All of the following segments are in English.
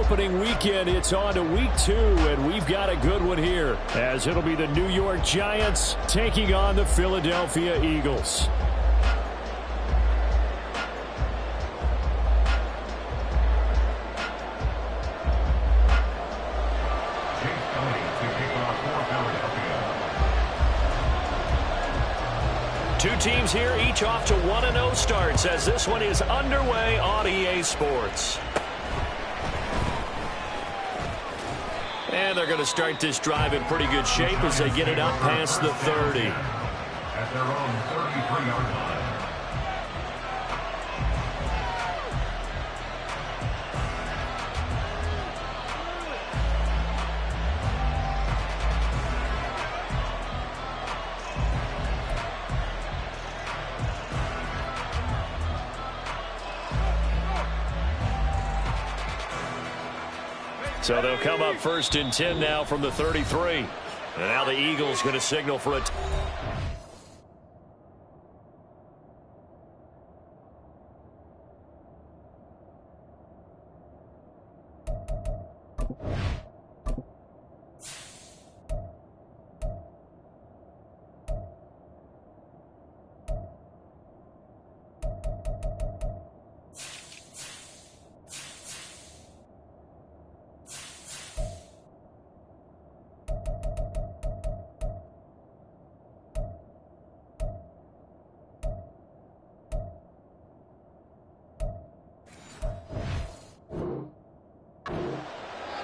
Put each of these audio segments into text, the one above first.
opening weekend, it's on to week 2, and we've got a good one here, as it'll be the New York Giants taking on the Philadelphia Eagles. Two teams here, each off to 1-0 starts, as this one is underway on EA Sports. And they're going to start this drive in pretty good shape as they get it up past the 30. At their own 33-yard line. So they'll come up 1st and 10 now from the 33. And now the Eagles going to signal for a...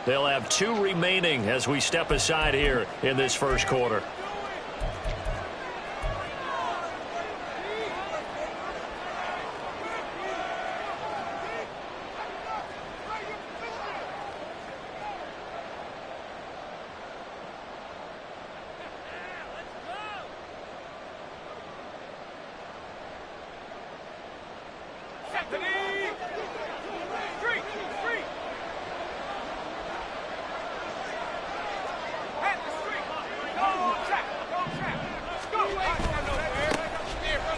They'll have 2 remaining as we step aside here in this first quarter.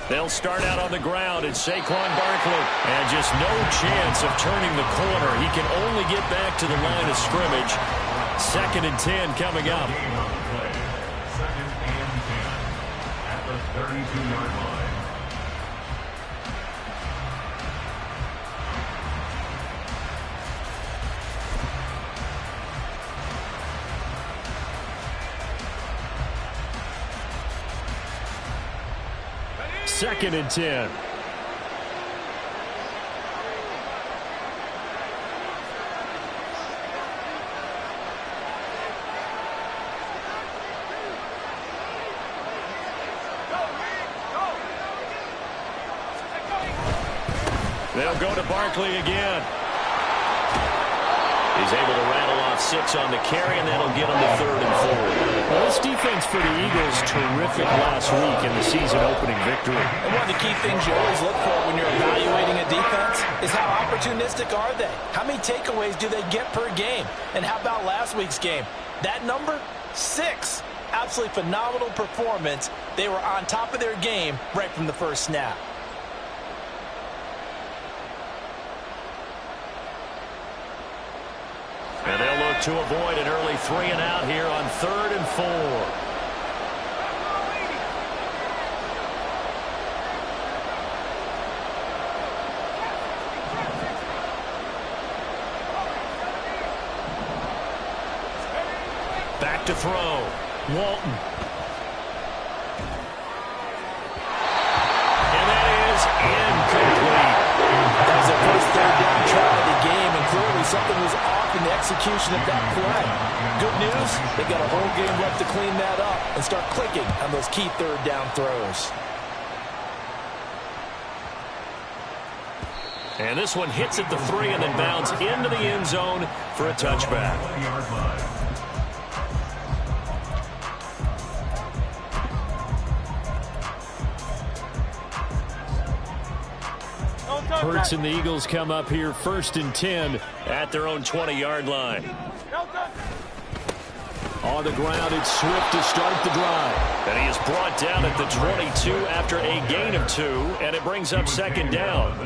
They'll start out on the ground, and Saquon Barkley. And just no chance of turning the corner. He can only get back to the line of scrimmage. 2nd and 10 coming up. 2nd and 10 at the 32-yard line. Second and 10. They'll go to Barkley again. He's able to rattle off 6 on the carry, and that'll get him to 3rd and 4. Well, this defense for the Eagles, terrific last week in the season-opening victory. And one of the key things you always look for when you're evaluating a defense is how opportunistic are they? How many takeaways do they get per game? And how about last week's game? That number, 6. Absolutely phenomenal performance. They were on top of their game right from the first snap. And they'll look to avoid an early 3-and-out here on 3rd and 4. Back to throw. Walton. And that is incomplete. That was their first 3rd down try of the game, and clearly something was off in the execution of that play. Good news, they got a whole game left to clean that up and start clicking on those key 3rd down throws. And this one hits at the 3 and then bounds into the end zone for a touchback. Hurts and the Eagles come up here 1st and 10 at their own 20-yard line. On the ground, it's Swift to start the drive. And he is brought down at the 22 after a gain of 2, and it brings up 2nd down.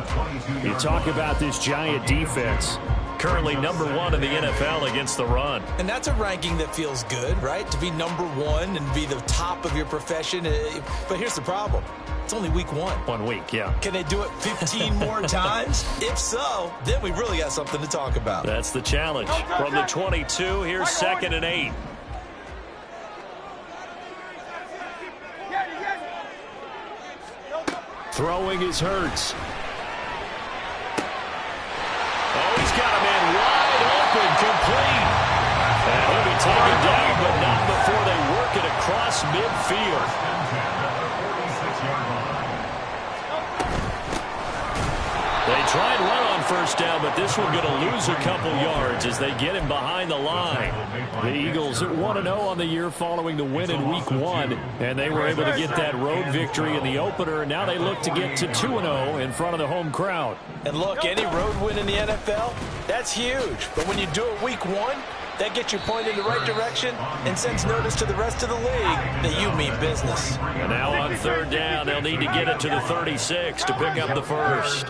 You talk about this Giant defense. Currently #1 in the NFL against the run. And that's a ranking that feels good, right? To be #1 and be the top of your profession. But here's the problem. It's only week 1. 1 week, yeah. Can they do it 15 more times? If so, then we really got something to talk about. That's the challenge. From the 22, here's 2nd and 8. Throwing is Hurts. Oh, he's got a man wide open, complete. And he'll be taken down, but not before they work it across midfield. They tried run on first down, but this one going to lose a couple yards as they get him behind the line. The Eagles 1-0 on the year following the win in week 1, and they were able to get that road victory in the opener, and now they look to get to 2-0 in front of the home crowd. And look, any road win in the NFL, that's huge. But when you do it week 1, that gets you pointed in the right direction and sends notice to the rest of the league that you mean business. And now on 3rd down, they'll need to get it to the 36 to pick up the first.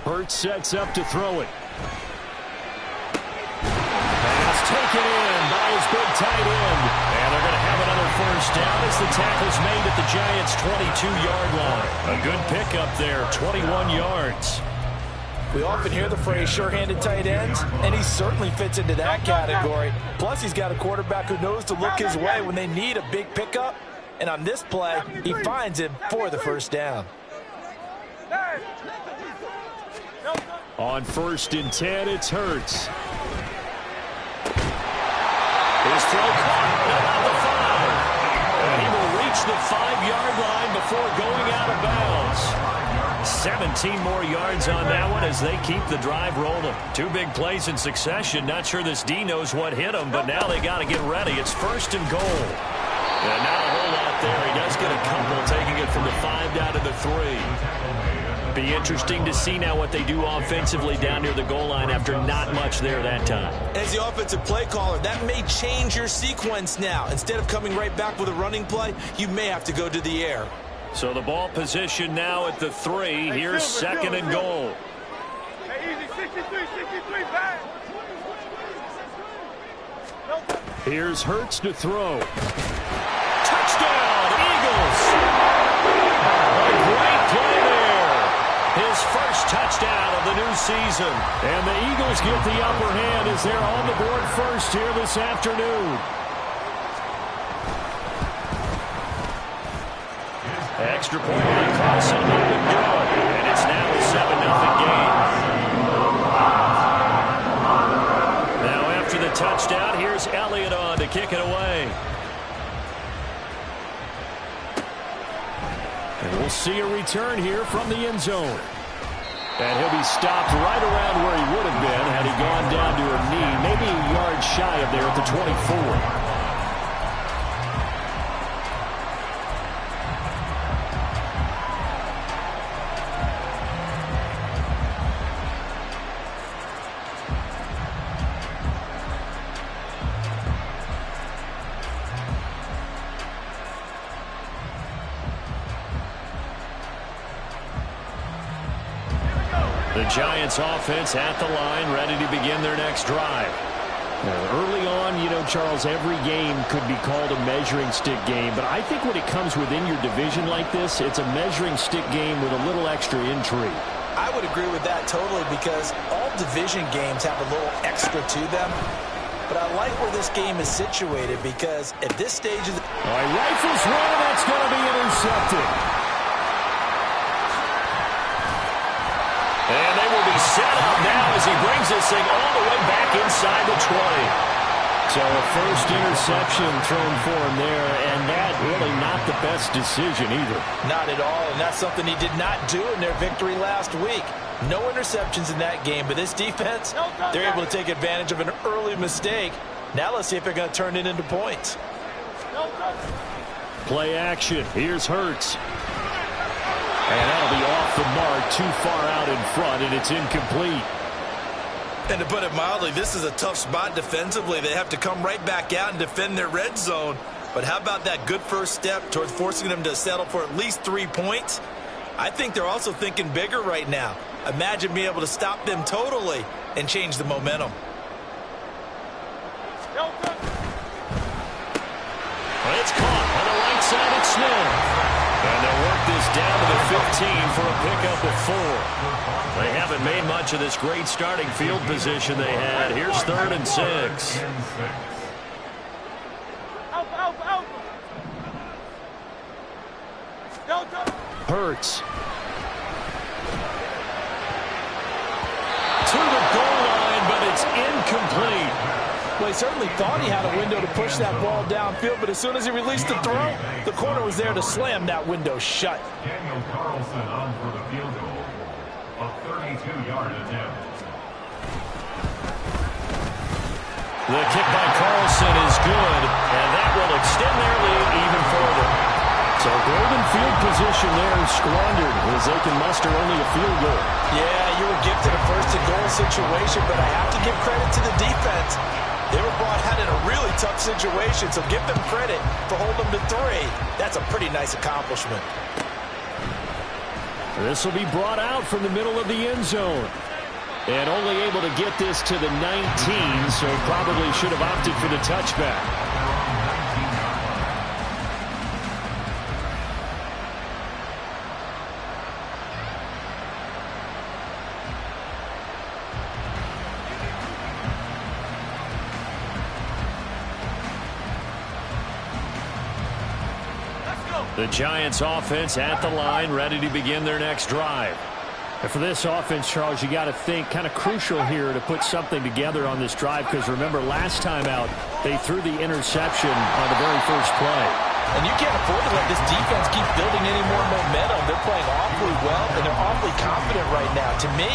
Hurts sets up to throw it. Pass taken in by his big tight end. And they're going to have another first down as the tackle's made at the Giants' 22-yard line. A good pickup there, 21 yards. We often hear the phrase sure-handed tight ends, and he certainly fits into that category. Plus, he's got a quarterback who knows to look his way when they need a big pickup. And on this play, he finds him for the first down. On 1st and 10, it's Hurts. His throw caught about the 5. And he will reach the 5-yard line before going out of bounds. 17 more yards on that one as they keep the drive rolling. 2 big plays in succession. Not sure this D knows what hit him, but now they got to get ready. It's 1st and goal. And not a whole lot there. He does get a couple, taking it from the 5 down to the 3. Be interesting to see now what they do offensively down near the goal line after not much there that time. As the offensive play caller, that may change your sequence now. Instead of coming right back with a running play, you may have to go to the air. So the ball position now at the 3. Here's 2nd and goal. Here's Hurts to throw. Touchdown, Eagles! A great play there. His first touchdown of the new season. And the Eagles get the upper hand as they're on the board first here this afternoon. Extra point by Carson, good. And it's now a 7-0 game. Now after the touchdown, here's Elliott on to kick it away. And we'll see a return here from the end zone. And he'll be stopped right around where he would have been had he gone down to a knee, maybe a yard shy of there at the 24. The Giants offense at the line, ready to begin their next drive. Now, early on, you know, Charles, every game could be called a measuring stick game, but I think when it comes within your division like this, it's a measuring stick game with a little extra intrigue. I would agree with that totally because all division games have a little extra to them. But I like where this game is situated because at this stage of the... All right, rifles one, and that's going to be intercepted. And they will be set up now as he brings this thing all the way back inside the 20. So a first interception thrown for him there, and that really not the best decision either. Not at all, and that's something he did not do in their victory last week. No interceptions in that game, but this defense, they're able to take advantage of an early mistake. Now let's see if they're going to turn it into points. Play action. Here's Hurts. And that'll be off the mark, too far out in front, and it's incomplete. And to put it mildly, this is a tough spot defensively. They have to come right back out and defend their red zone. But how about that good first step towards forcing them to settle for at least 3 points? I think they're also thinking bigger right now. Imagine being able to stop them totally and change the momentum. It's caught on the right side at Smith. And they'll work this down to the 15 for a pickup of 4. They haven't made much of this great starting field position they had. Here's 3rd and 6. Hurts. To the goal line, but it's incomplete. Well, he certainly thought he had a window to push that ball downfield, but as soon as he released the throw, the corner was there to slam that window shut. Daniel Carlson on for the field goal. A 32-yard attempt. The kick by Carlson is good, and that will extend their lead even further. So golden field position there squandered as they can muster only a field goal. Yeah, you were gifted a first-and-goal situation, but I have to give credit to the defense. They were brought out in a really tough situation, so give them credit for holding them to 3. That's a pretty nice accomplishment. This will be brought out from the middle of the end zone. And only able to get this to the 19, so probably should have opted for the touchback. The Giants offense at the line, ready to begin their next drive. And for this offense, Charles, you got to think kind of crucial here to put something together on this drive, because remember last time out they threw the interception on the very first play. And you can't afford to let this defense keep building any more momentum. They're playing awfully well, and they're awfully confident right now. To me,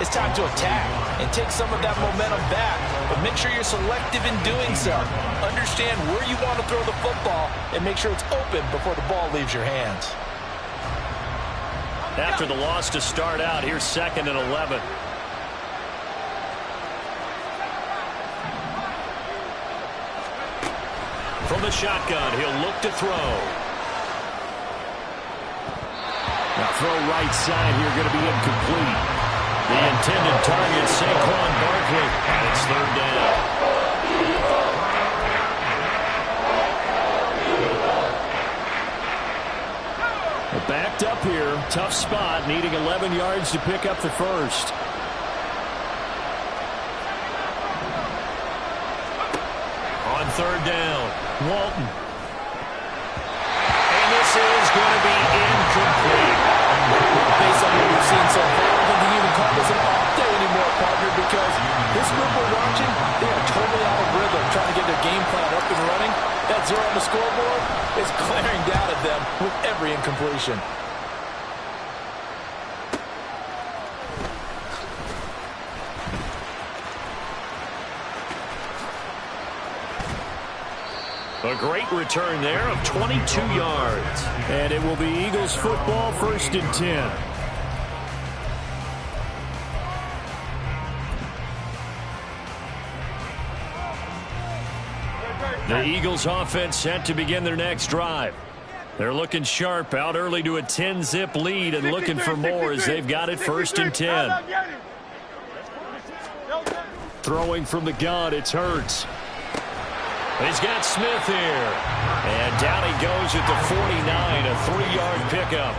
it's time to attack and take some of that momentum back, but make sure you're selective in doing so. Understand where you want to throw the football and make sure it's open before the ball leaves your hands. After the loss to start out, here's 2nd and 11. From the shotgun, he'll look to throw. Now throw right side here, going to be incomplete. The intended target, Saquon Barkley, and it's 3rd down. Backed up here, tough spot, needing 11 yards to pick up the first. On 3rd down, Walton. And this is going to be incomplete. Based on what we've seen so far, I don't think you can call this an off day anymore, partner, because this group we're watching, they are totally out of rhythm, trying to get their game plan up and running. That 0 on the scoreboard is glaring down at them with every incompletion. A great return there of 22 yards. And it will be Eagles football, 1st and 10. The Eagles offense set to begin their next drive. They're looking sharp, out early to a 10-zip lead and looking for more as they've got it 1st and 10. Throwing from the gun, it's Hurts. He's got Smith here. And down he goes at the 49, a 3-yard pickup.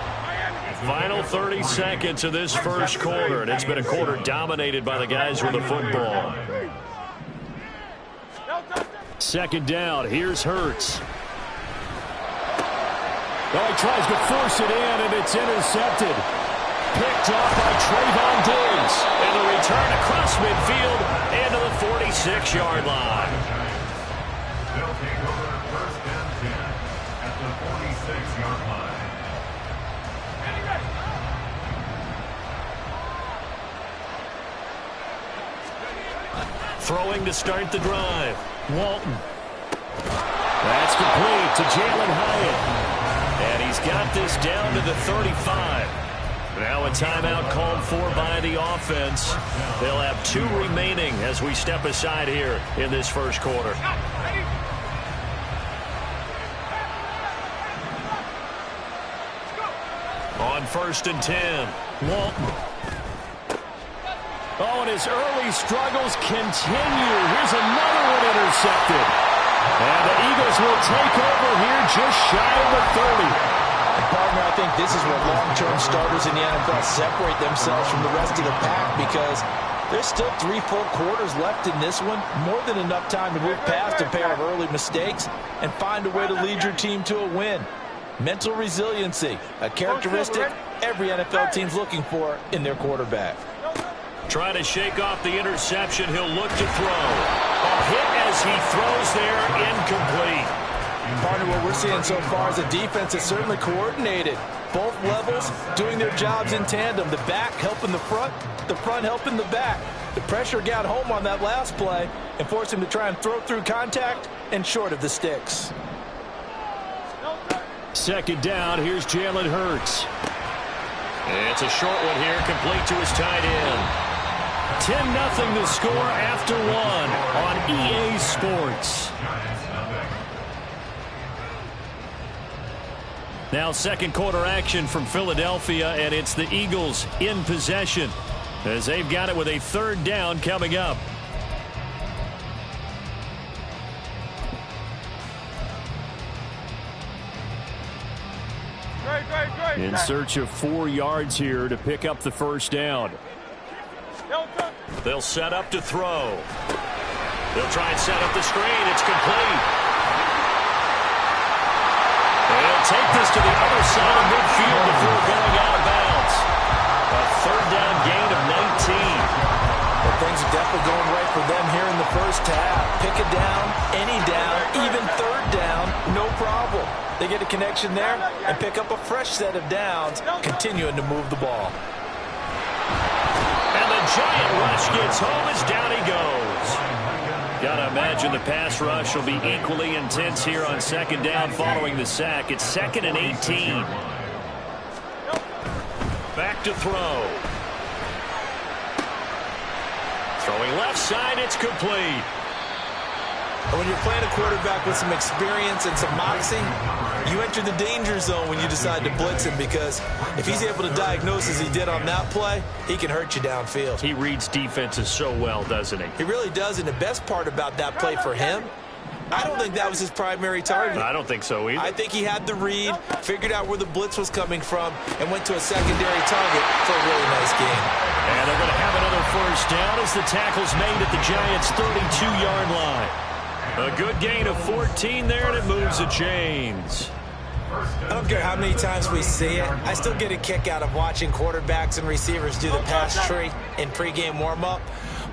Final 30 seconds of this first quarter, and it's been a quarter dominated by the guys with the football. 2nd down, here's Hurts. Oh, he tries to force it in, and it's intercepted. Picked off by Trayvon Diggs. And the return across midfield into the 46-yard line. They'll take over 1st and 10 at the 46-yard line. Throwing to start the drive. Walton. That's complete to Jalen Hyatt. And he's got this down to the 35. Now a timeout called for by the offense. They'll have 2 remaining as we step aside here in this first quarter. On 1st and 10, Walton. Oh, and his early struggles continue. Here's another one intercepted. And the Eagles will take over here just shy of the 30. And partner, I think this is where long-term starters in the NFL separate themselves from the rest of the pack, because there's still 3 full quarters left in this one. More than enough time to move past a pair of early mistakes and find a way to lead your team to a win. Mental resiliency, a characteristic every NFL team's looking for in their quarterback. Trying to shake off the interception. He'll look to throw. A hit as he throws there, incomplete. Partner, what we're seeing so far is a defense that's certainly coordinated. Both levels doing their jobs in tandem. The back helping the front helping the back. The pressure got home on that last play and forced him to try and throw through contact and short of the sticks. Second down, here's Jalen Hurts. It's a short one here, complete to his tight end. 10-0 the score after 1 on EA Sports. Now second quarter action from Philadelphia, and it's the Eagles in possession as they've got it with a third down coming up. In search of 4 yards here to pick up the first down. They'll set up to throw. They'll try and set up the screen. It's complete. They'll take this to the other side of midfield before going out of bounds. A third down gain of 19. Well, things are definitely going right for them here in the first half. Pick a down, any down, even third down, no problem. They get a connection there and pick up a fresh set of downs, continuing to move the ball. And the giant rush gets home as down he goes. Gotta imagine the pass rush will be equally intense here on second down following the sack. It's 2nd and 18. Back to throw. Throwing left side, it's complete. When you're playing a quarterback with some experience and some moxie, you enter the danger zone when you decide to blitz him, because if he's able to diagnose as he did on that play, he can hurt you downfield. He reads defenses so well, doesn't he? He really does, and the best part about that play for him, I don't think that was his primary target. I don't think so either. I think he had the read, figured out where the blitz was coming from, and went to a secondary target for a really nice game. And they're going to have another first down as the tackle's made at the Giants' 32-yard line. A good gain of 14 there, and it moves the chains. I don't care how many times we see it. I still get a kick out of watching quarterbacks and receivers do the pass tree in pregame warm-up.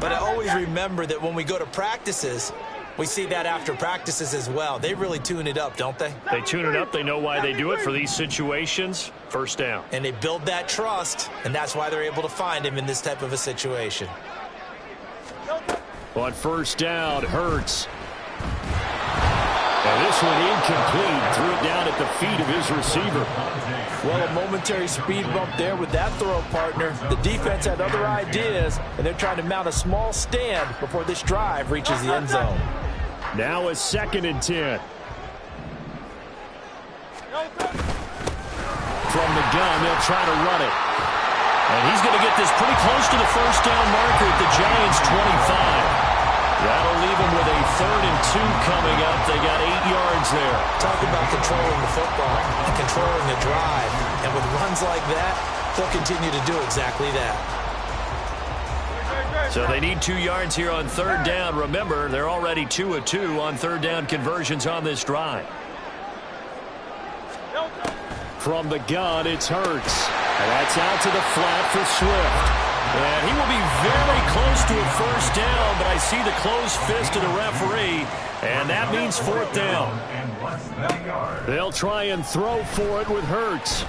But I always remember that when we go to practices, we see that after practices as well. They really tune it up, don't they? They tune it up. They know why they do it for these situations. First down. And they build that trust, and that's why they're able to find him in this type of a situation. On first down, Hurts. And this one incomplete. Threw it down at the feet of his receiver. Well, a momentary speed bump there with that throw, partner. The defense had other ideas, and they're trying to mount a small stand before this drive reaches the end zone. Now a 2nd and 10. From the gun, they'll try to run it. And he's going to get this pretty close to the first down marker at the Giants' 25. That'll leave him with a 3rd and 2 coming up. They got 8 yards there. Talk about controlling the football and controlling the drive. And with runs like that, they'll continue to do exactly that. So they need 2 yards here on third down. Remember, they're already 2 of 2 on third down conversions on this drive. From the gun, it's Hurts. And that's out to the flat for Swift. And he will be very close to a first down, but I see the closed fist of the referee, and that means 4th down. They'll try and throw for it with Hurts.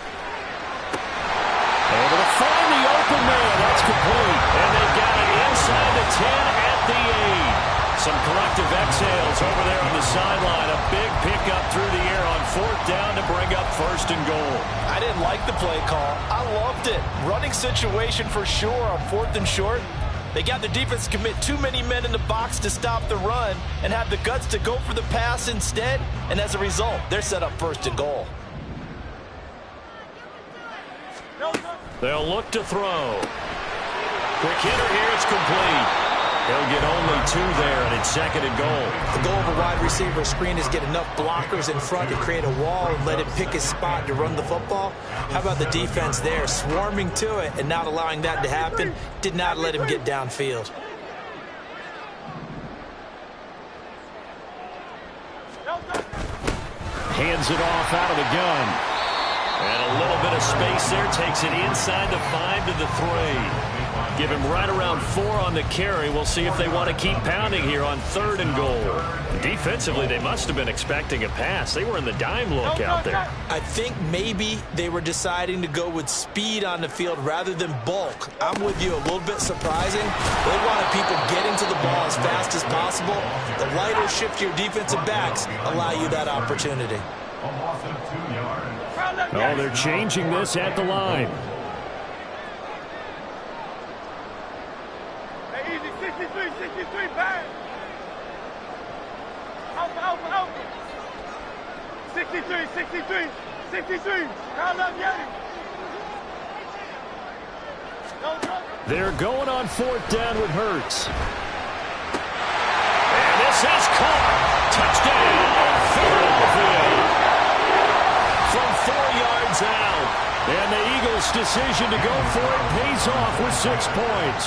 Able to find the open man. That's complete. And they've got it inside the 10 at the 8. Some collective exhales over there on the sideline. A big pickup through the air on 4th down to bring up 1st and goal. I didn't like the play call. I loved it. Running situation for sure on 4th and short. They got the defense to commit too many men in the box to stop the run and have the guts to go for the pass instead. And as a result, they're set up 1st and goal. They'll look to throw. Quick hitter here. It's complete. He'll get only 2 there, and it's 2nd and goal. The goal of a wide receiver screen is get enough blockers in front to create a wall and let him pick his spot to run the football. How about the defense there, swarming to it and not allowing that to happen? Did not let him get downfield. Hands it off out of the gun. And a little bit of space there. Takes it inside the 5 to the 3. Give him right around 4 on the carry. We'll see if they want to keep pounding here on 3rd and goal. Defensively, they must have been expecting a pass. They were in the dime look out there. I think maybe they were deciding to go with speed on the field rather than bulk. I'm with you, a little bit surprising. They wanted people getting to the ball as fast as possible. The lighter, shiftier defensive backs allow you that opportunity. A loss of 2 yards. Oh, they're changing this at the line. Hey, easy, 63, bang. Out. 63. Count up, get him. They're going on 4th down with Hurts. And this is caught. Touchdown. 3rd on the field. From 4 yards out. And the Eagles' decision to go for it pays off with 6 points.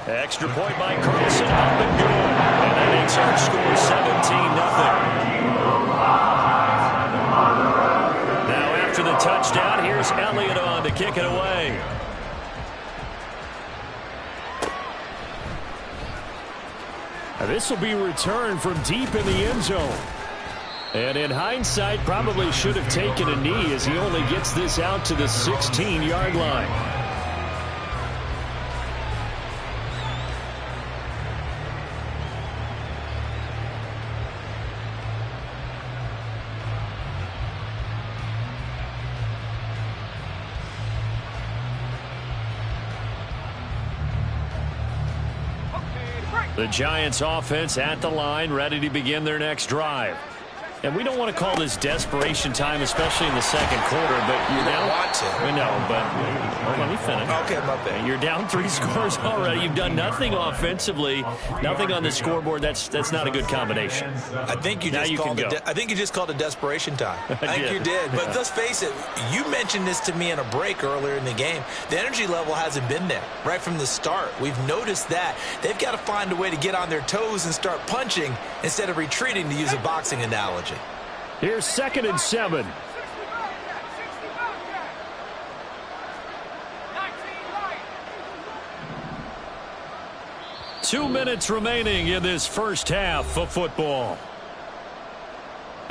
Extra point by Carlson, up and good. And that makes our score 17-0. Now after the touchdown, here's Elliott on to kick it away. This will be returned from deep in the end zone. And in hindsight, probably should have taken a knee as he only gets this out to the 16-yard line. The Giants offense at the line, ready to begin their next drive. And we don't want to call this desperation time, especially in the 2nd quarter, but you're down. Want to. We know, but hold on, let me finish. Okay, my bad. You're down 3 scores already. You've done nothing offensively, nothing on the scoreboard. That's not a good combination. I think you just called it desperation time. I think you did. But let's face it, you mentioned this to me in a break earlier in the game. The energy level hasn't been there right from the start. We've noticed that. They've got to find a way to get on their toes and start punching instead of retreating, to use a boxing analogy. Here's 2nd and 7. Two minutes remaining in this first half of football.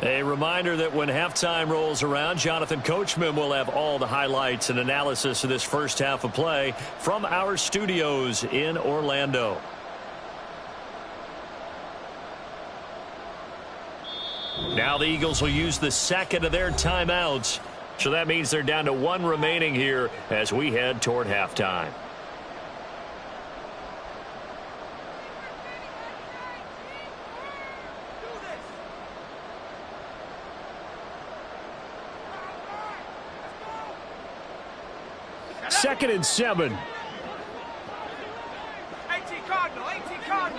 A reminder that when halftime rolls around, Jonathan Coachman will have all the highlights and analysis of this first half of play from our studios in Orlando. Now the Eagles will use the 2nd of their timeouts. So that means they're down to 1 remaining here as we head toward halftime. Second and 7. 18 Cardinal. 19 tight.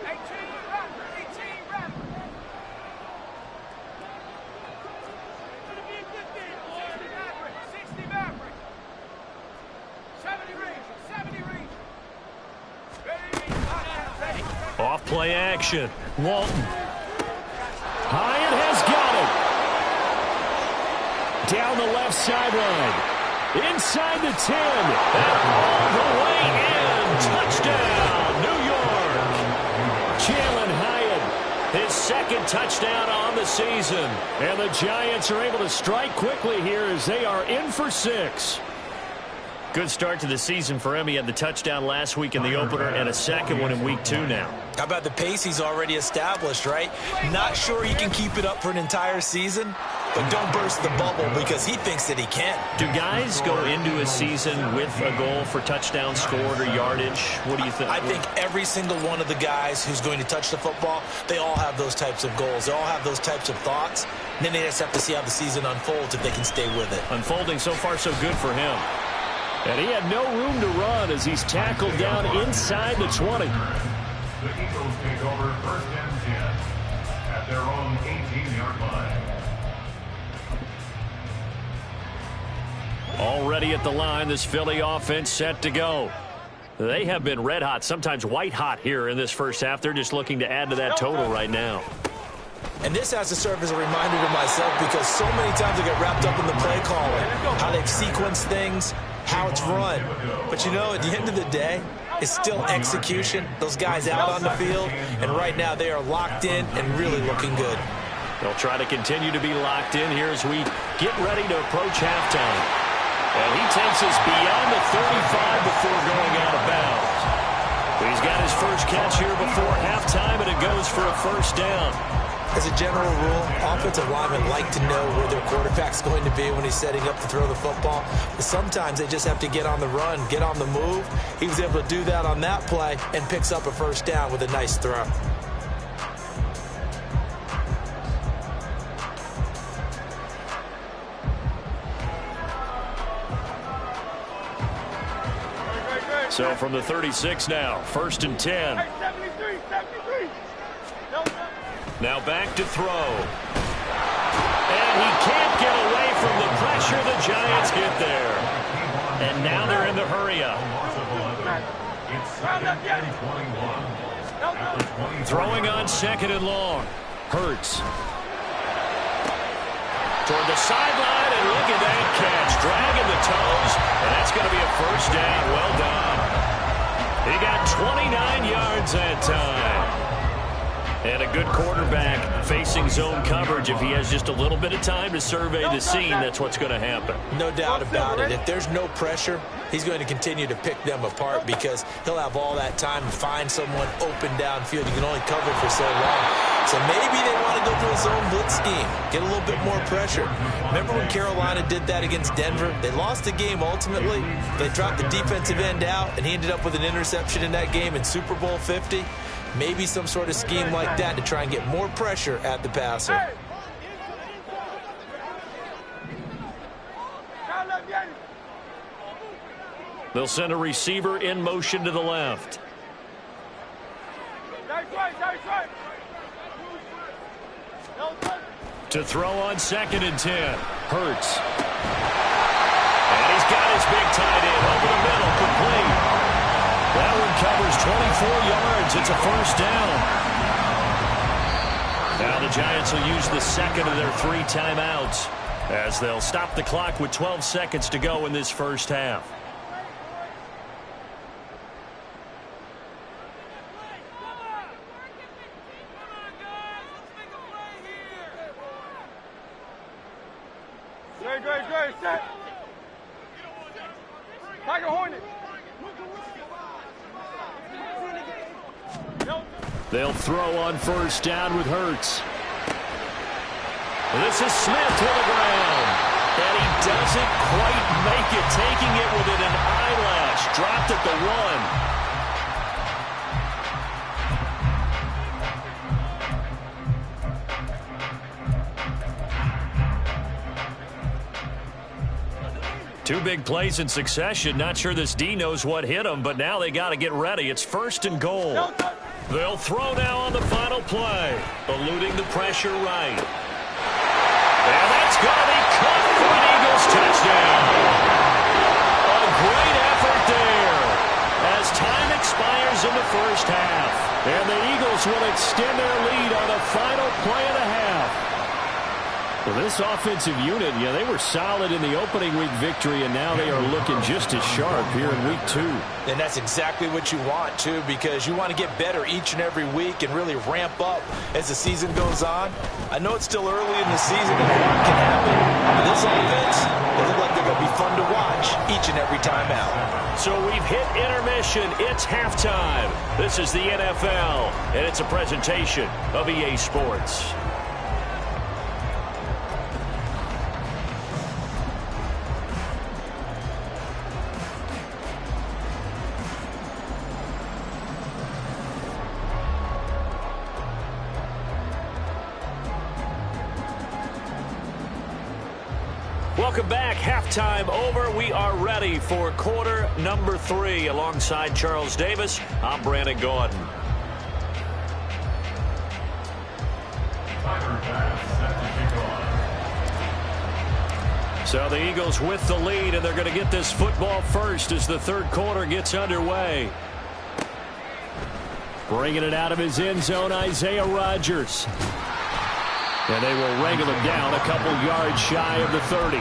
18 rep. 60 Maverick. 70 range. Off play action. Walton. Hyatt has got it. Down the left sideline. Inside the 10. And all the way in. Touchdown, New York. Jalen Hyatt. His 2nd touchdown on the season. And the Giants are able to strike quickly here as they are in for 6. Good start to the season for him. He had the touchdown last week in the opener and a 2nd one in week 2 now. How about the pace he's already established, right? Not sure he can keep it up for an entire season, but don't burst the bubble because he thinks that he can. Do guys go into a season with a goal for touchdown scored or yardage? What do you think? I think every single one of the guys who's going to touch the football, they all have those types of goals. They all have those types of thoughts. And then they just have to see how the season unfolds if they can stay with it. Unfolding so far so good for him. And he had no room to run as he's tackled down inside the 20. The Eagles take over first and 10 at their own 18-yard line. Already at the line, this Philly offense set to go. They have been red hot, sometimes white hot here in this first half. They're just looking to add to that total right now. And this has to serve as a reminder to myself because so many times I get wrapped up in the play calling, how they've sequenced things, how it's run. But you know, at the end of the day, it's still execution. Those guys out on the field, and right now they are locked in and really looking good. They'll try to continue to be locked in here as we get ready to approach halftime. And he takes us beyond the 35 before going out of bounds. He's got his first catch here before halftime, and it goes for a first down. As a general rule, offensive linemen like to know where their quarterback's going to be when he's setting up to throw the football. But sometimes they just have to get on the run, get on the move. He was able to do that on that play and picks up a first down with a nice throw. So from the 36 now, first and 10. Hey, 73, 73. Now back to throw. And he can't get away from the pressure. The Giants get there. And now they're in the hurry-up. It's second and 21. Throwing on second and long. Hurts. Toward the sideline, and look at that catch. Dragging the toes, and that's going to be a first down. Well done. He got 29 yards that time. And a good quarterback facing zone coverage. If he has just a little bit of time to survey the scene, that's what's going to happen. No doubt about it. If there's no pressure, he's going to continue to pick them apart because he'll have all that time to find someone open downfield. You can only cover for so long. So maybe they want to go to a zone blitz scheme, get a little bit more pressure. Remember when Carolina did that against Denver? They lost the game ultimately. They dropped the defensive end out, and he ended up with an interception in that game in Super Bowl 50. Maybe some sort of scheme like that to try and get more pressure at the passer. They'll send a receiver in motion to the left. To throw on second and 10. Hurts. And he's got his big tight end over the middle, complete. That one covers 24 yards. It's a first down. Now the Giants will use the second of their 3 timeouts as they'll stop the clock with 12 seconds to go in this first half. Great, set. Tiger Hornet. They'll throw on first down with Hurts. This is Smith to the ground. And he doesn't quite make it, taking it within an eyelash. Dropped at the 1. Two big plays in succession. Not sure this D knows what hit him, but now they got to get ready. It's first and goal. They'll throw now on the final play, eluding the pressure right. And that's going to be caught for an Eagles touchdown. A great effort there as time expires in the first half. And the Eagles will extend their lead on the final play and a half. Well, this offensive unit, they were solid in the opening week victory, and now they are looking just as sharp here in week 2. And that's exactly what you want, too, because you want to get better each and every week and really ramp up as the season goes on. I know it's still early in the season and a lot can happen, but this offense, they look like they're going to be fun to watch each and every time out. So we've hit intermission. It's halftime. This is the NFL, and it's a presentation of EA Sports. Welcome back. Halftime over. We are ready for quarter number 3. Alongside Charles Davis, I'm Brandon Gordon. So the Eagles with the lead, and they're going to get this football first as the third quarter gets underway. Bringing it out of his end zone, Isaiah Rodgers. And they will wrangle him down a couple yards shy of the 30.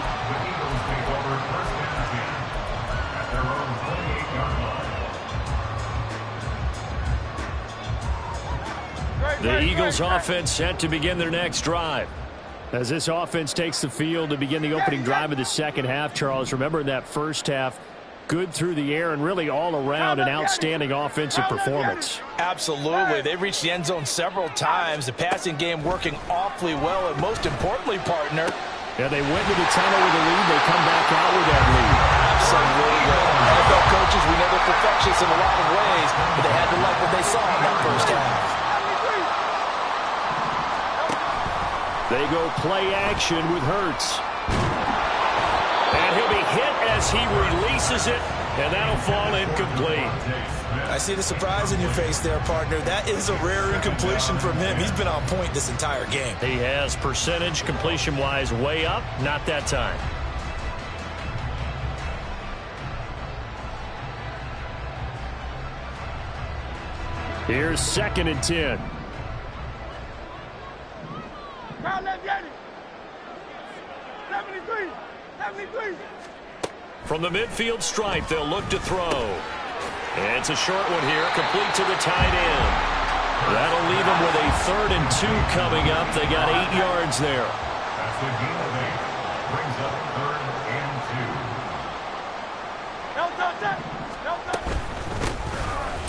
The Eagles offense set to begin their next drive. As this offense takes the field to begin the opening drive of the second half, Charles, remember in that first half, good through the air and really all around an outstanding offensive performance. Absolutely. They reached the end zone several times. The passing game working awfully well, and most importantly, partner. Yeah, they went to the tunnel with a lead. They come back out with that lead. Absolutely. NFL coaches, we know they're perfectionists in a lot of ways, but they had to like what they saw in that first half. They go play action with Hurts. And he'll be hit as he releases it, and that'll fall incomplete. I see the surprise in your face there, partner. That is a rare incompletion from him. He's been on point this entire game. He has percentage completion-wise way up, not that time. Here's 2nd and 10. Crown left, get it. 73. 73. From the midfield stripe, they'll look to throw. And it's a short one here, complete to the tight end. That'll leave them with a 3rd and 2 coming up. They got 8 yards there. That's a gain of 8. Brings up 3rd and 2. No touch. No touch.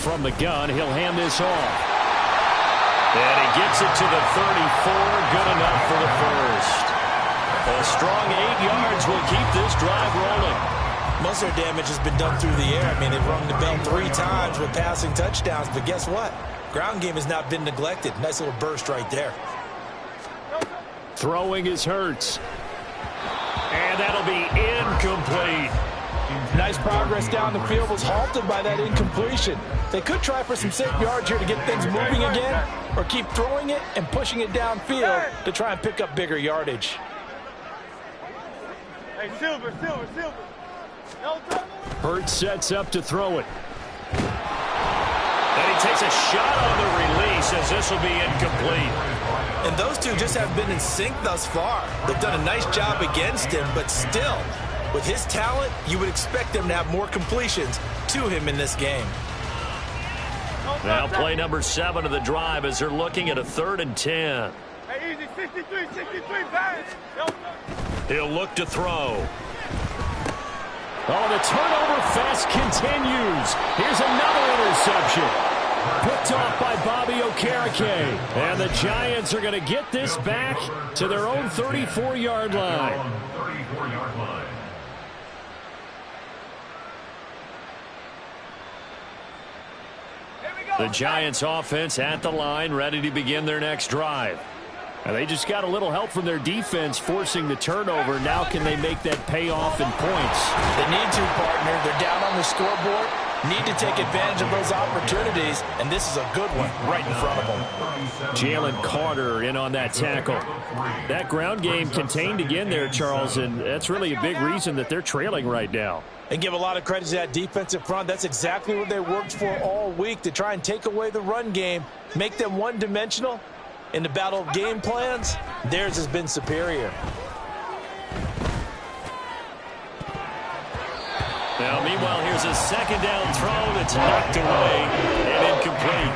From the gun, he'll hand this off. And he gets it to the 34. Good enough for the first. A strong 8 yards will keep this drive rolling. Most of their damage has been done through the air. I mean, they've rung the bell 3 times with passing touchdowns, but guess what? Ground game has not been neglected. Nice little burst right there. Throwing is Hurts. And that'll be incomplete. Nice progress down the field was halted by that incompletion. They could try for some safe yards here to get things moving again, or keep throwing it and pushing it downfield to try and pick up bigger yardage. Hey, Silver. No touch. Hurts sets up to throw it. And he takes a shot on the release as this will be incomplete. And those two just have been in sync thus far. They've done a nice job against him, but still, with his talent, you would expect them to have more completions to him in this game. Now play number 7 of the drive as they're looking at a 3rd and 10. Hey, easy. 63, pass. No touch. He'll look to throw. Oh, the turnover fest continues. Here's another interception. Picked off by Bobby Okereke. And the Giants are going to get this back to their own 34-yard line. 34-yard line. The Giants offense at the line, ready to begin their next drive. And they just got a little help from their defense forcing the turnover. Now can they make that pay off in points? They need to, partner. They're down on the scoreboard. Need to take advantage of those opportunities, and this is a good one right in front of them. Jalen Carter in on that tackle. That ground game contained again there, Charles, and that's really a big reason that they're trailing right now. And give a lot of credit to that defensive front. That's exactly what they worked for all week, to try and take away the run game, make them one-dimensional. In the battle of game plans, theirs has been superior. Now, meanwhile, here's a 2nd down throw that's knocked away and incomplete.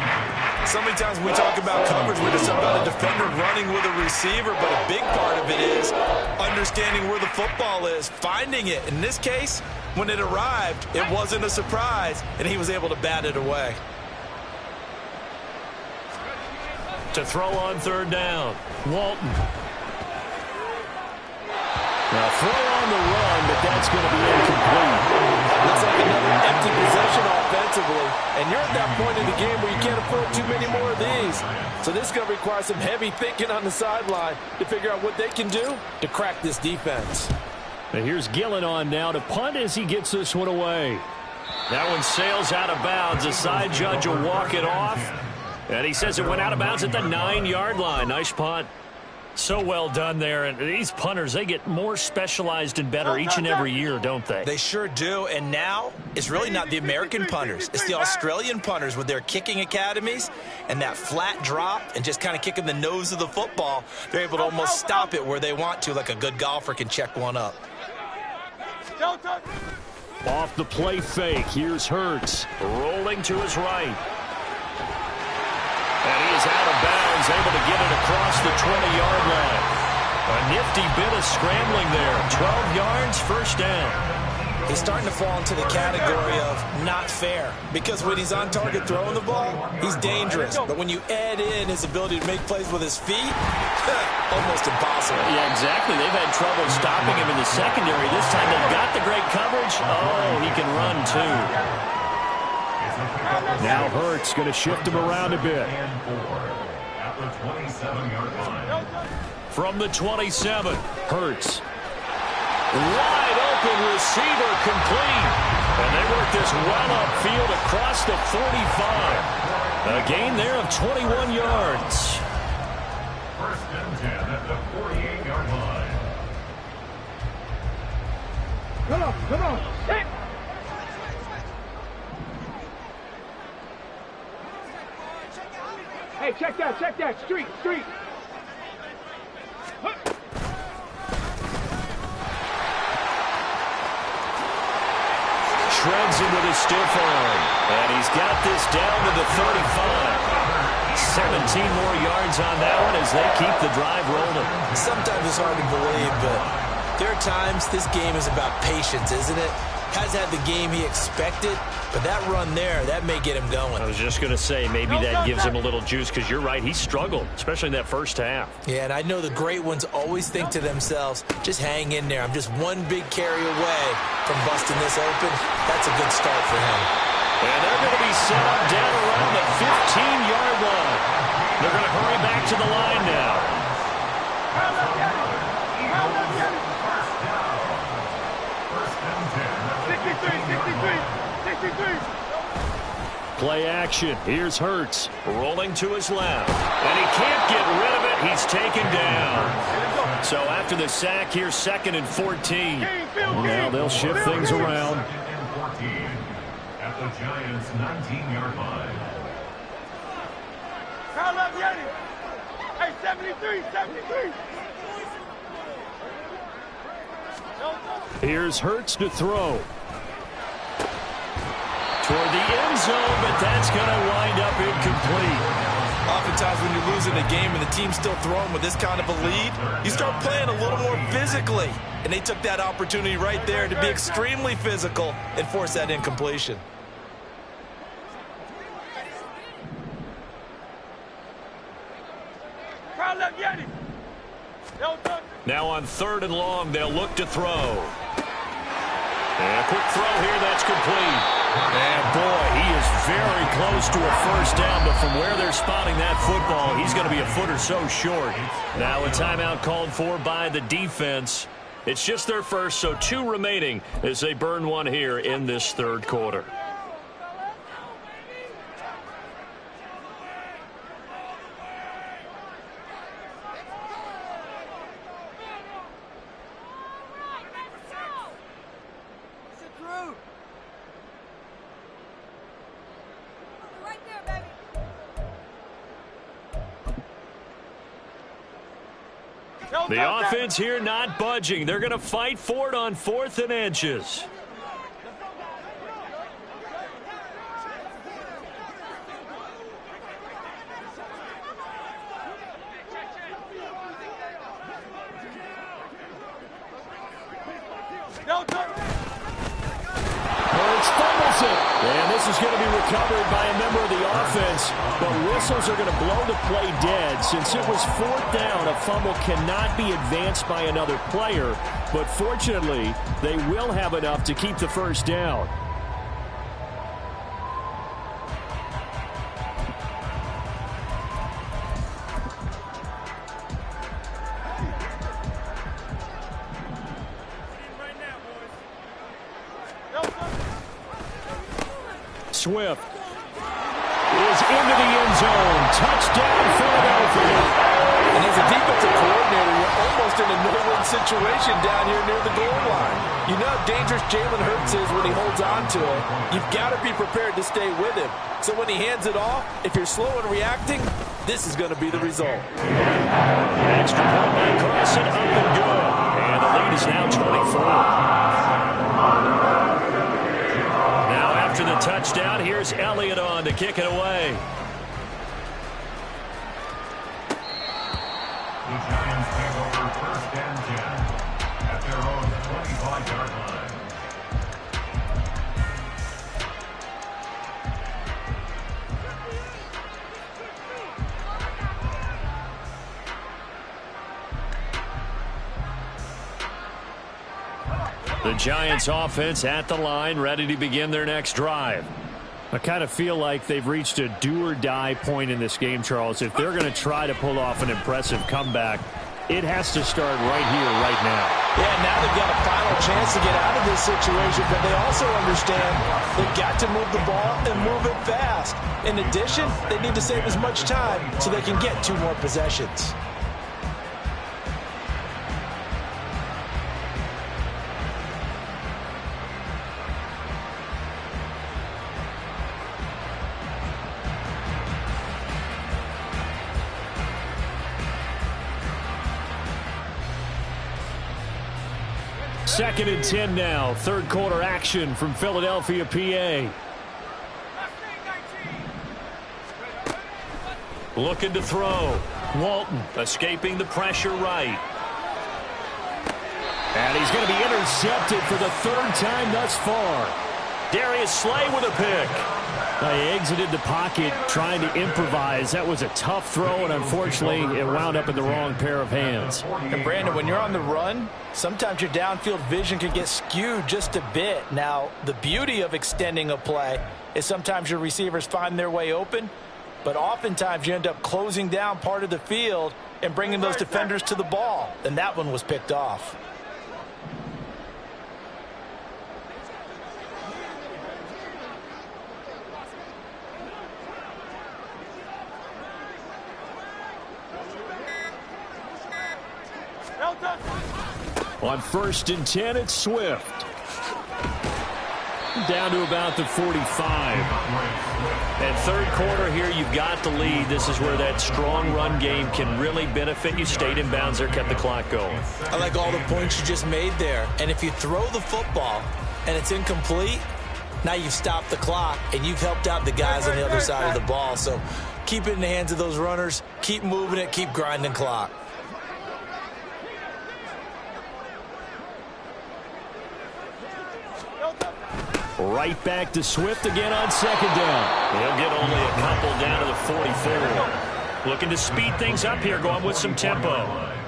So many times when we talk about coverage, we're just about a defender running with a receiver, but a big part of it is understanding where the football is, finding it. In this case, when it arrived, it wasn't a surprise, and he was able to bat it away. To throw on 3rd down, Walton. Now throw on the run, but that's going to be incomplete. Looks like another empty possession offensively, and you're at that point in the game where you can't afford too many more of these. So this is going to require some heavy thinking on the sideline to figure out what they can do to crack this defense. And here's Gillen on now to punt as he gets this one away. That one sails out of bounds. The side judge will walk it off. And he says it went out of bounds at the 9-yard line. Nice punt. So well done there. And these punters, they get more specialized and better each and every year, don't they? They sure do. And now it's really not the American punters. It's the Australian punters with their kicking academies and that flat drop and just kind of kicking the nose of the football. They're able to almost stop it where they want to, like a good golfer can check one up. Off the play fake. Here's Hurts. Rolling to his right. And he is out of bounds, able to get it across the 20-yard line. A nifty bit of scrambling there. 12 yards, first down. He's starting to fall into the category of not fair, because when he's on target throwing the ball, he's dangerous. But when you add in his ability to make plays with his feet, almost impossible. Yeah, exactly. They've had trouble stopping him in the secondary. This time they've got the great coverage. Oh, he can run too. Now Hurts going to shift him around a bit. At the 27-yard line. From the 27, Hurts. wide open receiver complete. And they work this well upfield across the 45. A gain there of 21 yards. First and 10 at the 48-yard line. Come on. Hit. Hey, check that. Street. Shreds him with his stiff arm. And he's got this down to the 35. 17 more yards on that one as they keep the drive rolling. Sometimes it's hard to believe, but there are times this game is about patience, isn't it? Has had the game he expected, but that run there, that may get him going. I was just going to say, maybe that gives him a little juice, because you're right, he struggled, especially in that first half. Yeah, and I know the great ones always think to themselves, just hang in there. I'm just one big carry away from busting this open. That's a good start for him. And they're going to be set up down around the 15-yard line. They're going to hurry back to the line now. Play action. Here's Hurts. Rolling to his left. And he can't get rid of it. He's taken down. So after the sack, here's 2nd and 14. Now they'll shift things around. Second and 14 at the Giants' 19-yard line. Foul up, Yeti. Hey, 73. Here's Hurts to throw. Toward the end zone, but that's going to wind up incomplete. Oftentimes when you're losing a game and the team's still throwing with this kind of a lead, you start playing a little more physically. And they took that opportunity right there to be extremely physical and force that incompletion. Foul up, Yeti. Now on 3rd and long, they'll look to throw. And a quick throw here, that's complete. And boy, he is very close to a first down, but from where they're spotting that football, he's going to be a foot or so short. Now a timeout called for by the defense. It's just their first, so 2 remaining as they burn one here in this 3rd quarter. The offense here not budging. They're going to fight for it on 4th and inches. Hurts fumbles it. And this is going to be recovered by a member of the offense. But whistles are going to blow the play dead. Since it was 4th down, a fumble cannot be advanced by another player. But fortunately, they will have enough to keep the first down. Swift is into the end zone. Touchdown, Philadelphia. And as a defensive coordinator, you're almost in a no-win situation down here near the goal line. You know how dangerous Jalen Hurts is when he holds on to it. You've got to be prepared to stay with him. So when he hands it off, if you're slow in reacting, this is going to be the result. Extra point by Carson, up and good. And the lead is now 24. Now after the touchdown, here's Elliott on to kick it away. The Giants take over first and 10 at their own 25-yard line. The Giants offense at the line, ready to begin their next drive. I kind of feel like they've reached a do-or-die point in this game, Charles. If they're going to try to pull off an impressive comeback, it has to start right here, right now. Yeah, now they've got a final chance to get out of this situation, but they also understand they've got to move the ball and move it fast. In addition, they need to save as much time so they can get 2 more possessions. Second and 10 now. Third quarter action from Philadelphia, PA. Looking to throw. Walton escaping the pressure right. And he's going to be intercepted for the 3rd time thus far. Darius Slay with a pick. He exited the pocket trying to improvise. That was a tough throw, and unfortunately, it wound up in the wrong pair of hands. And Brandon, when you're on the run, sometimes your downfield vision can get skewed just a bit. Now, the beauty of extending a play is sometimes your receivers find their way open, but oftentimes you end up closing down part of the field and bringing those defenders to the ball. And that one was picked off. On 1st and 10, it's Swift. Down to about the 45. And third quarter here, you've got the lead. This is where that strong run game can really benefit you. Stayed in bounds there, kept the clock going. I like all the points you just made there. And if you throw the football and it's incomplete, now you've stopped the clock and you've helped out the guys on the other side of the ball. So keep it in the hands of those runners. Keep moving it. Keep grinding clock. Right back to Swift again on 2nd down. He'll get only a couple down to the 44. Looking to speed things up here, going with some tempo. A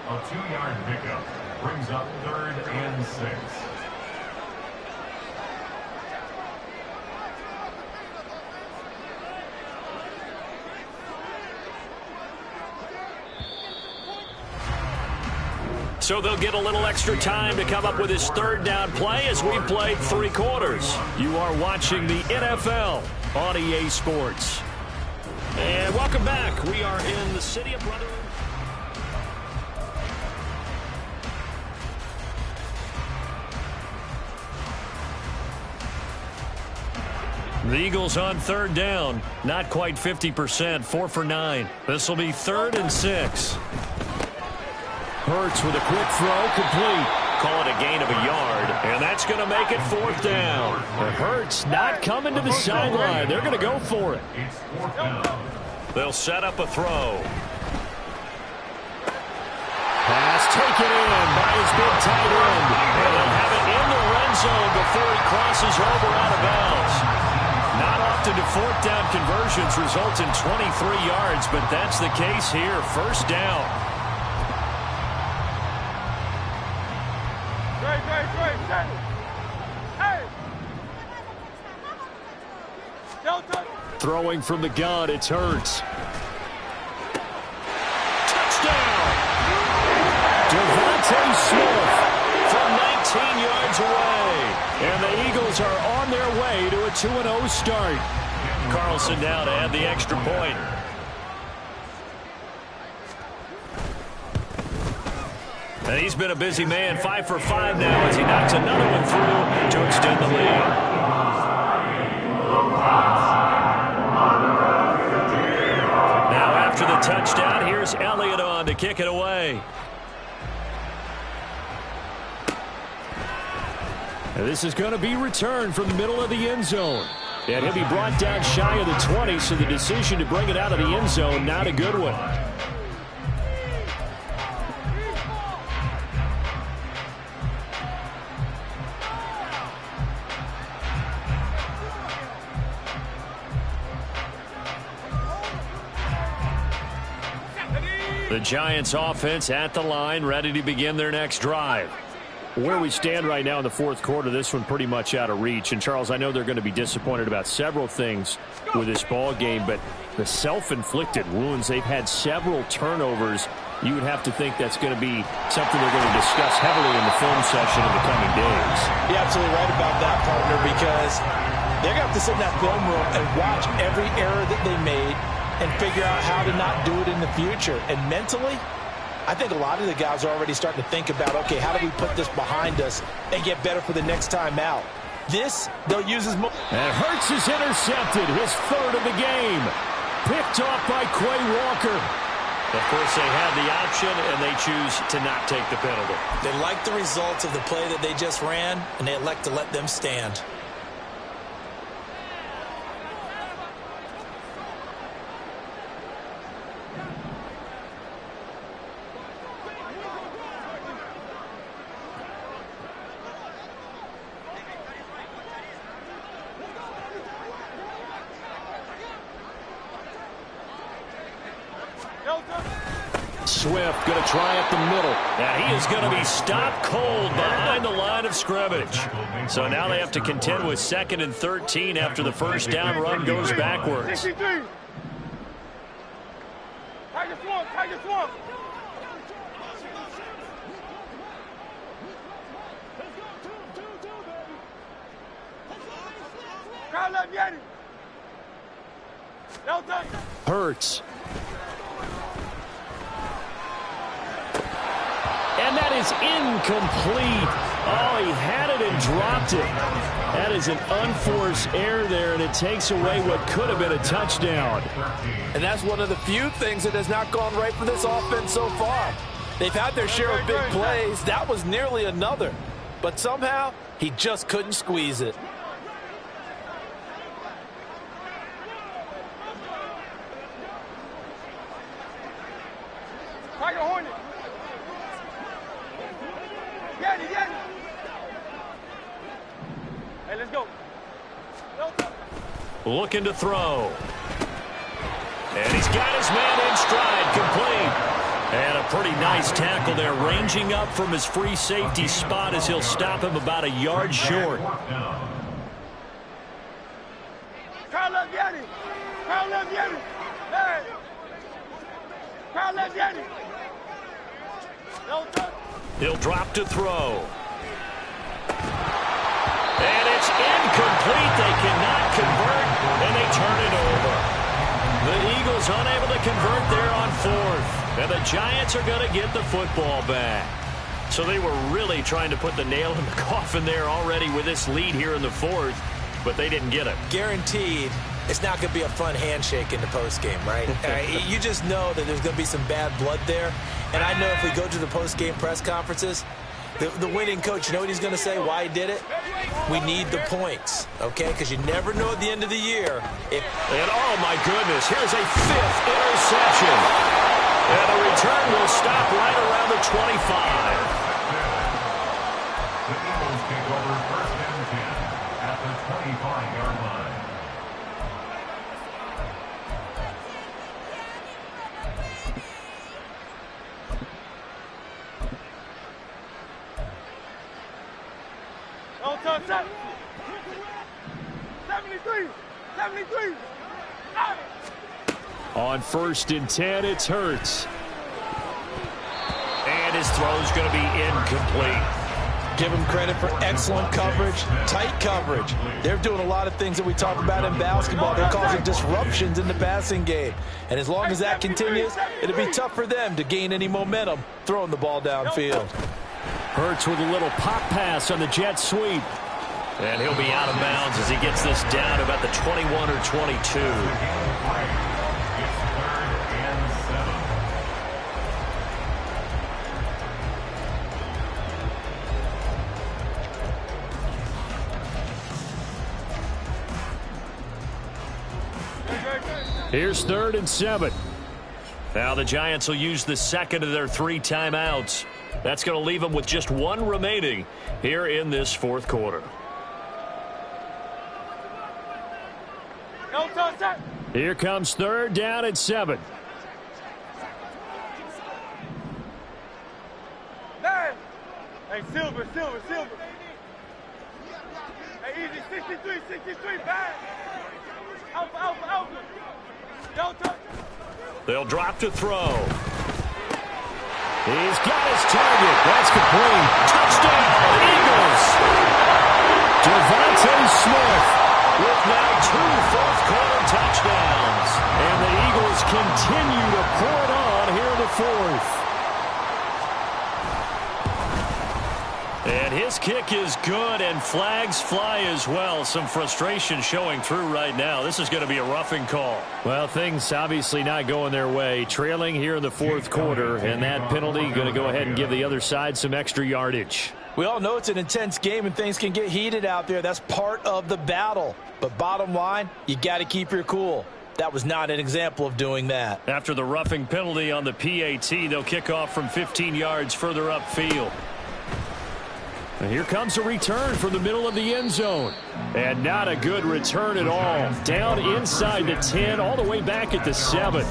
2-yard pickup brings up 3rd and 6. So they'll get a little extra time to come up with his 3rd down play as we played 3 quarters. You are watching the NFL on EA Sports. And welcome back. We are in the city of Brotherhood. The Eagles on 3rd down. Not quite 50%. 4 for 9. This will be 3rd and 6. Hurts with a quick throw, complete. Call it a gain of a yard, and that's going to make it 4th down. Hurts not coming to the sideline. They're going to go for it. It's 4th down. They'll set up a throw. Pass taken in by his big tight end. And they'll have it in the red zone before he crosses over out of bounds. Not often do 4th down conversions result in 23 yards, but that's the case here. 1st down. Throwing from the gun, it's Hurts. Touchdown! Devontae Smith from 19 yards away. And the Eagles are on their way to a 2-0 start. Carlson now to add the extra point. And he's been a busy man, 5 for 5 now as he knocks another one through to extend the lead. Now after the touchdown, here's Elliott on to kick it away. And this is going to be returned from the middle of the end zone. And he'll be brought down shy of the 20, so the decision to bring it out of the end zone, not a good one. The Giants offense at the line, ready to begin their next drive. Where we stand right now in the fourth quarter, this one pretty much out of reach. And, Charles, I know they're going to be disappointed about several things with this ball game, but the self-inflicted wounds, they've had several turnovers. You would have to think that's going to be something they're going to discuss heavily in the film session in the coming days. You're absolutely right about that, partner, because they're going to have to sit in that film room and watch every error that they made and figure out how to not do it in the future. And mentally, I think a lot of the guys are already starting to think about, okay, how do we put this behind us and get better for the next time out? This, they'll use as much. And Hurts is intercepted, his third of the game. Picked off by Quay Walker. Of course, they have the option, and they choose to not take the penalty. They like the results of the play that they just ran, and they elect to let them stand. Swift going to try up the middle. And he is going to be stopped cold behind the line of scrimmage. So now they have to contend with 2nd and 13 after the first down run goes backwards. Tiger swamp, Tiger swamp. Crowd left, Yeti. Hurts. And that is incomplete. Oh, he had it and dropped it. That is an unforced error there, and it takes away what could have been a touchdown. And that's one of the few things that has not gone right for this offense so far. They've had their share of big plays. That was nearly another. But somehow, he just couldn't squeeze it. Tiger Hornet. Get it. Hey, let's go. Looking to throw. And he's got his man in stride, complete. And a pretty nice tackle there, ranging up from his free safety spot as he'll stop him about a yard short. Crowd left Yeti. Crowd left Yeti. Hey. Crowd left Yeti. He'll drop to throw. And it's incomplete. They cannot convert, and they turn it over. The Eagles unable to convert there on 4th. And the Giants are going to get the football back. So they were really trying to put the nail in the coffin there already with this lead here in the 4th, but they didn't get it. Guaranteed, it's not going to be a fun handshake in the postgame, right? You just know that there's going to be some bad blood there. And I know if we go to the postgame press conferences, the winning coach, you know what he's going to say, why he did it? We need the points, okay? Because you never know at the end of the year. And oh, my goodness, here's a 5th interception. And the return will stop right around the 25. The Eagles take over 1st and 10 at the 25-yard line. No touch, 73. On 1st and 10, it's Hurts. And his throw's going to be incomplete. Give them credit for excellent coverage, tight coverage. They're doing a lot of things that we talk about in basketball. They're causing disruptions in the passing game. And as long as that continues, it'll be tough for them to gain any momentum throwing the ball downfield. Hurts with a little pop pass on the jet sweep. And he'll be out of bounds as he gets this down about the 21 or 22. Here's 3rd and 7. Now the Giants will use the second of their 3 timeouts. That's going to leave them with just 1 remaining here in this 4th quarter. Here comes 3rd down and 7. Hey, Silver. Hey, easy, 63, back. Alpha. Don't touch. They'll drop to throw. He's got his target. That's complete. Touchdown, Eagles! Devontae Smith With now 2 fourth-quarter touchdowns. And the Eagles continue to pour it on here in the 4th. And his kick is good, and flags fly as well. Some frustration showing through right now. This is going to be a roughing call. Well, things obviously not going their way. Trailing here in the 4th quarter, and that penalty going to go ahead and give the other side some extra yardage. We all know it's an intense game and things can get heated out there. That's part of the battle. But bottom line, you got to keep your cool. That was not an example of doing that. After the roughing penalty on the PAT, they'll kick off from 15 yards further upfield. And here comes a return from the middle of the end zone. And not a good return at all. Down inside the 10, all the way back at the 7.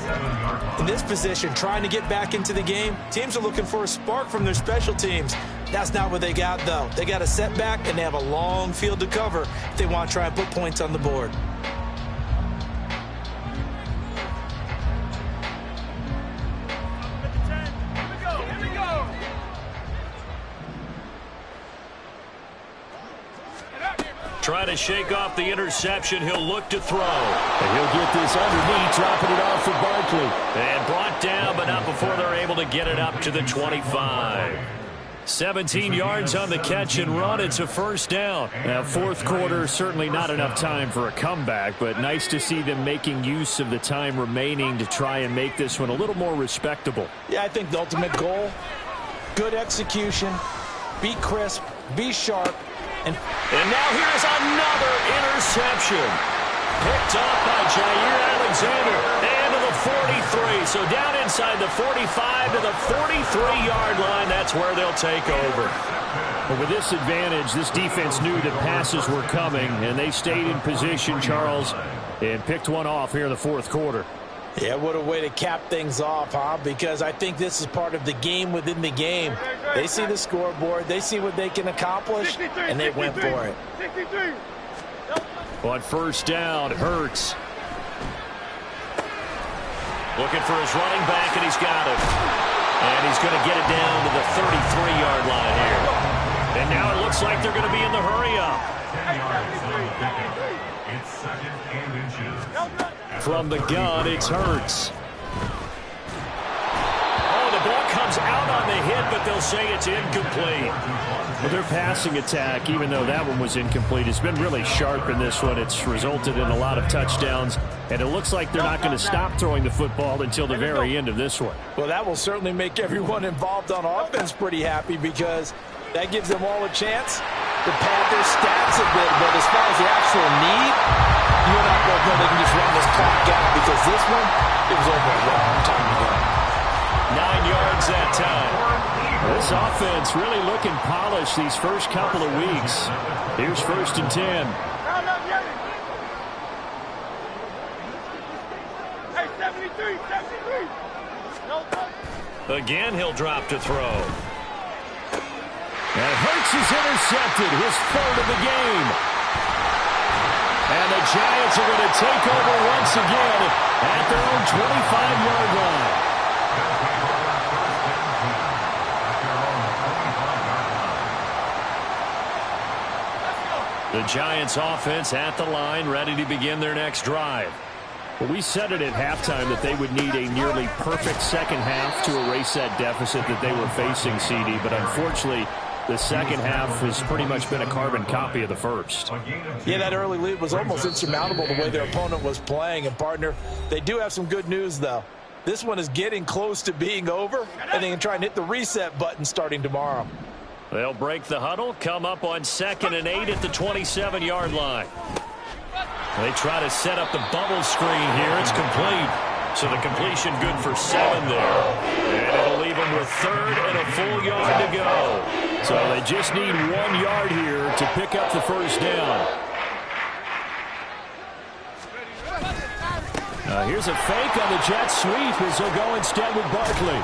In this position, trying to get back into the game, teams are looking for a spark from their special teams. That's not what they got, though. They got a setback, and they have a long field to cover if they want to try and put points on the board. Trying to shake off the interception. He'll look to throw. And he'll get this underneath, dropping it off for Barkley. And brought down, but not before they're able to get it up to the 25. 17 yards on the catch and run. It's a first down. Now, 4th quarter, certainly not enough time for a comeback, but nice to see them making use of the time remaining to try and make this one a little more respectable. Yeah, I think the ultimate goal, good execution, be crisp, be sharp. And now here's another interception. Picked up by Jair Alexander. And to the 43. So down inside the 45 to the 43-yard line. That's where they'll take over. But with this advantage, this defense knew that passes were coming, and they stayed in position, Charles, and picked one off here in the 4th quarter. Yeah, what a way to cap things off, huh? Because I think this is part of the game within the game. They see the scoreboard, they see what they can accomplish, and they went for it. 63. On first down, Hurts. Looking for his running back, and he's got it. And he's going to get it down to the 33-yard line here. And now it looks like they're going to be in the hurry-up. It's 2nd and inches. From the gun, it's Hurts. Oh, the ball comes out on the hit, but they'll say it's incomplete. Well, their passing attack, even though that one was incomplete, has been really sharp in this one. It's resulted in a lot of touchdowns, and it looks like they're not going to stop throwing the football until the very end of this one. Well, that will certainly make everyone involved on offense pretty happy because that gives them all a chance to pad their stats a bit. But as far as the actual need, you and I both know they can just run this clock out because this one, it was over a long time ago. 9 yards that time. This offense really looking polished these first couple of weeks. Here's 1st and 10. Hey, 73. Again, he'll drop to throw. And Hurts is intercepted, his 3rd of the game. And the Giants are going to take over once again at their own 25-yard line. The Giants offense at the line, ready to begin their next drive. Well, we said it at halftime that they would need a nearly perfect second half to erase that deficit that they were facing, CD. But unfortunately, the second half has pretty much been a carbon copy of the first. Yeah, that early lead was almost insurmountable the way their opponent was playing. And, partner, they do have some good news, though. This one is getting close to being over, and they can try and hit the reset button starting tomorrow. They'll break the huddle, come up on 2nd and 8 at the 27-yard line. They try to set up the bubble screen here. It's complete. So the completion good for 7 there. And it'll leave them with 3rd and a full yard to go. So they just need 1 yard here to pick up the first down. Here's a fake on the jet sweep as they'll go instead with Barkley.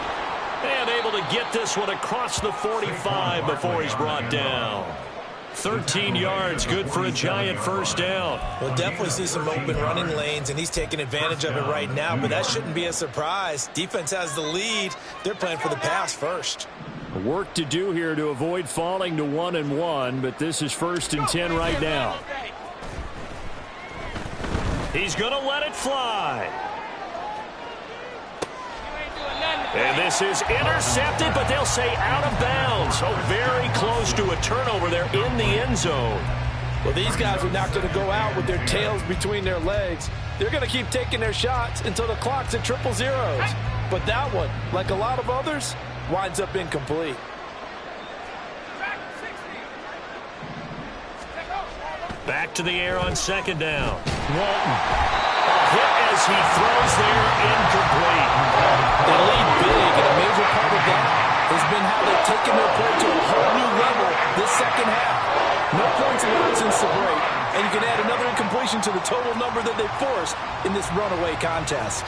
And able to get this one across the 45 before he's brought down. 13 yards, good for a Giant first down. We'll definitely see some open running lanes, and he's taking advantage of it right now, but that shouldn't be a surprise. Defense has the lead. They're playing for the pass first. Work to do here to avoid falling to 1-1, but this is 1st and 10 right now. He's going to let it fly. And this is intercepted, but they'll say out of bounds. So very close to a turnover there in the end zone. Well, these guys are not going to go out with their tails between their legs. They're going to keep taking their shots until the clock's at 000. But that one, like a lot of others, winds up incomplete. Back to the air on 2nd down. Walton. A hit as he throws there, incomplete. They lead big, and a major part of that has been how they've taken their play to a whole new level this second half. No points allowed since the break, and you can add another incompletion to the total number that they forced in this runaway contest.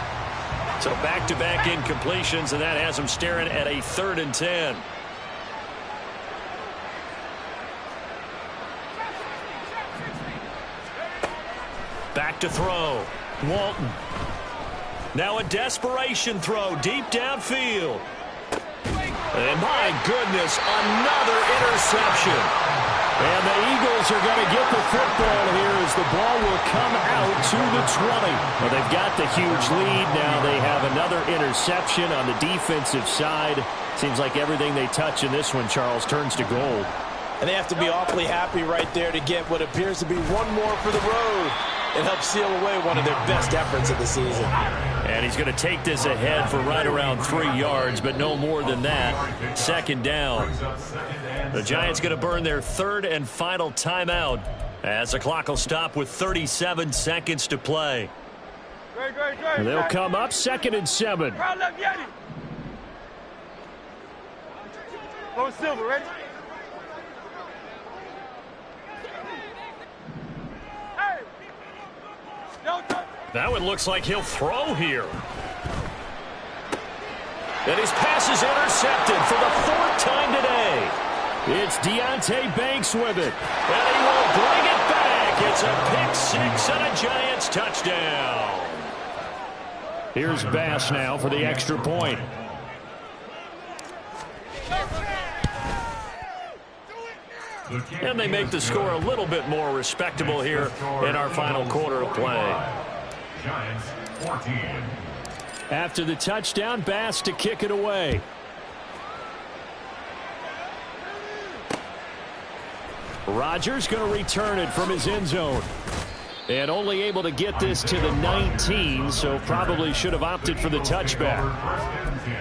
So back-to-back incompletions, and that has them staring at a 3rd and 10. Back to throw. Walton. Now a desperation throw deep downfield. And my goodness, another interception. And the Eagles are going to get the football here as the ball will come out to the 20. Well, they've got the huge lead. Now they have another interception on the defensive side. Seems like everything they touch in this one, Charles, turns to gold. And they have to be awfully happy right there to get what appears to be one more for the road. It helps seal away one of their best efforts of the season. And he's going to take this ahead for right around 3 yards, but no more than that. 2nd down. The Giants going to burn their 3rd and final timeout as the clock will stop with 37 seconds to play. They'll come up 2nd and 7. Go Silver, ready? That one looks like he'll throw here. And his pass is intercepted for the 4th time today. It's Deonte Banks with it. And he will bring it back. It's a pick-6 and a Giants touchdown. Here's Bass now for the extra point. And they make the score a little bit more respectable here in our final quarter of play. Giants 14. After the touchdown, Bass to kick it away. Rodgers going to return it from his end zone. And only able to get this to the 19, so probably should have opted for the touchback. 1st and 10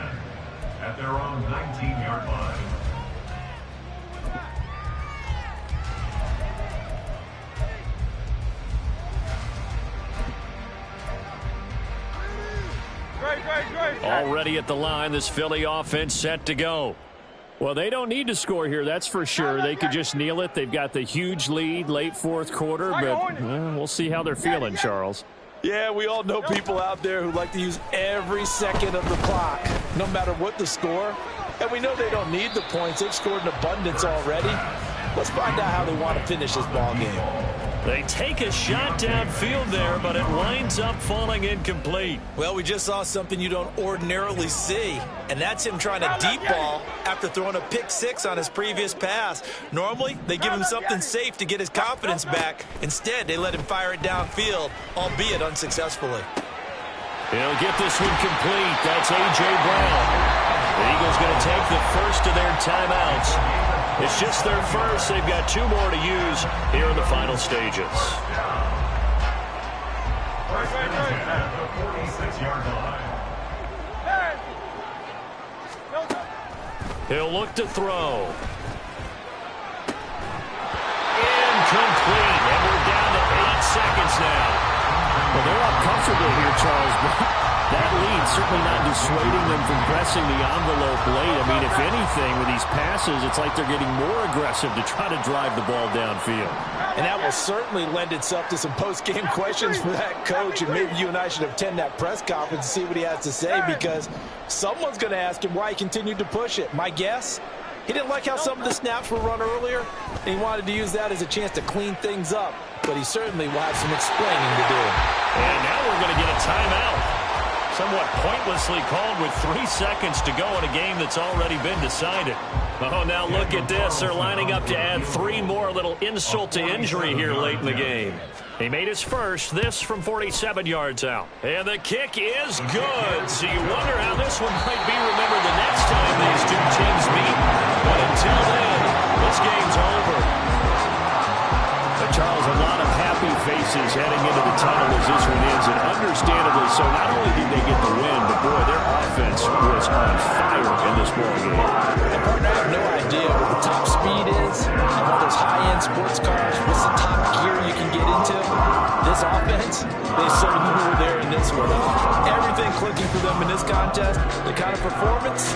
at their own 19-yard line. Already at the line, this Philly offense set to go. Well, they don't need to score here, that's for sure. They could just kneel it. They've got the huge lead late 4th quarter, but we'll see how they're feeling, Charles. Yeah, we all know people out there who like to use every second of the clock, no matter what the score. And we know they don't need the points. They've scored in abundance already. Let's find out how they want to finish this ball game. They take a shot downfield there, but it winds up falling incomplete. Well, we just saw something you don't ordinarily see, and that's him trying to deep ball after throwing a pick six on his previous pass. Normally, they give him something safe to get his confidence back. Instead, they let him fire it downfield, albeit unsuccessfully. He'll get this one complete. That's A.J. Brown. The Eagles going to take the first of their timeouts. It's just their first. They've got 2 more to use here in the final stages. First and 10 at the 46-yard line. He'll look to throw. Incomplete. And we're down to 8 seconds now. Well, they're up comfortably here, Charles, but that lead certainly not dissuading them from pressing the envelope late. I mean, if anything, with these passes, it's like they're getting more aggressive to try to drive the ball downfield. And that will certainly lend itself to some post-game questions for that coach. And maybe you and I should attend that press conference and see what he has to say, because someone's going to ask him why he continued to push it. My guess, he didn't like how some of the snaps were run earlier, and he wanted to use that as a chance to clean things up. But he certainly will have some explaining to do. And now we're going to get a timeout. Somewhat pointlessly called with 3 seconds to go in a game that's already been decided. Oh, now look at this. They're lining up to add 3 more, a little insult to injury here late in the game. He made his first, this from 47 yards out. And the kick is good. So you wonder how this one might be remembered the next time these 2 teams meet. But until then, this game's over. Charles, a lot of happy faces heading into the tunnel as this one ends, and understandably so. Not only did they get the win, but boy, their offense was on fire in this ball game. And partner, I have no idea what the top speed is on all those high-end sports cars. What's the top gear you can get into? This offense, they certainly were there in this one. Everything clicking for them in this contest, the kind of performance,